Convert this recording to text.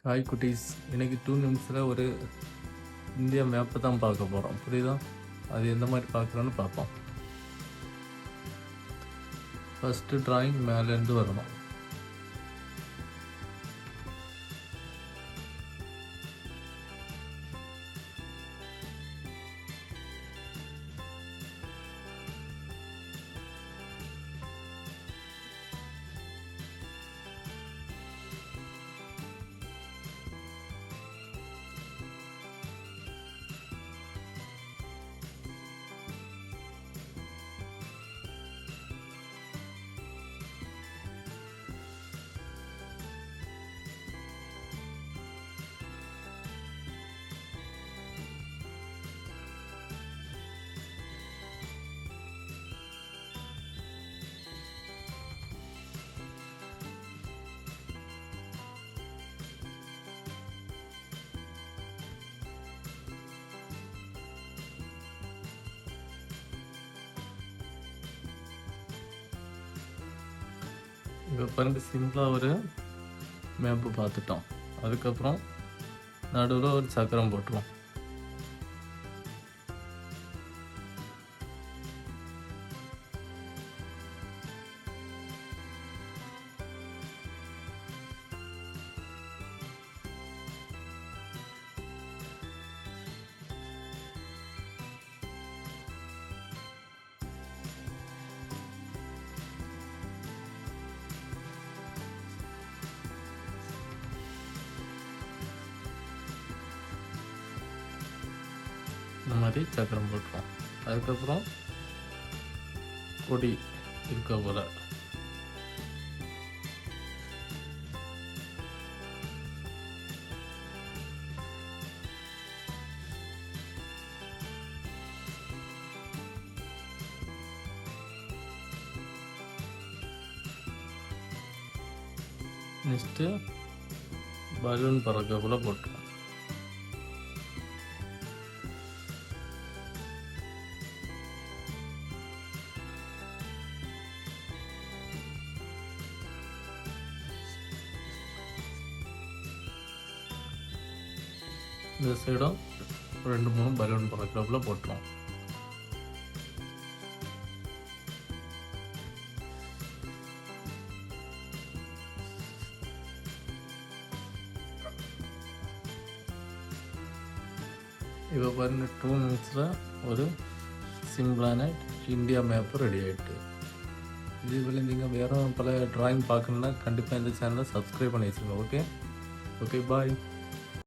Hi குட்டீஸ், இன்னைக்கு 2 நிமிஷத்தில் ஒரு இந்தியா மேப்பை தான் பார்க்க போகிறோம். புரியுதா? அது எந்த மாதிரி பார்க்குறோன்னு பார்ப்போம். ஃபஸ்ட்டு டிராயிங் மேலேருந்து வரணும். இப்போ பாருங்க, சிம்பிளாக ஒரு மேப்பு பார்த்துட்டோம். அதுக்கப்புறம் நடுவில் ஒரு சக்கரம் போட்டுருவோம். இந்த மாதிரி சக்கரம் போட்டுருவோம். அதுக்கப்புறம் கொடி இருக்க போல் நெக்ஸ்ட்டு பலூன் பறக்க போல் போட்டுருவோம். இந்த சைடும் 2-3 பலூன் பறக்கிறப்பில் போட்டுருவோம். இப்போ பாருங்க, 2 நிமிஷத்தில் ஒரு சிம்பிளான இந்தியா மேப்பு ரெடி ஆகிட்டு. இதுபோல் நீங்கள் வேறு பல ட்ராயிங் பார்க்கணுன்னா கண்டிப்பாக இந்த சேனலை சப்ஸ்கிரைப் பண்ணி வச்சுருங்க. ஓகே, பாய்.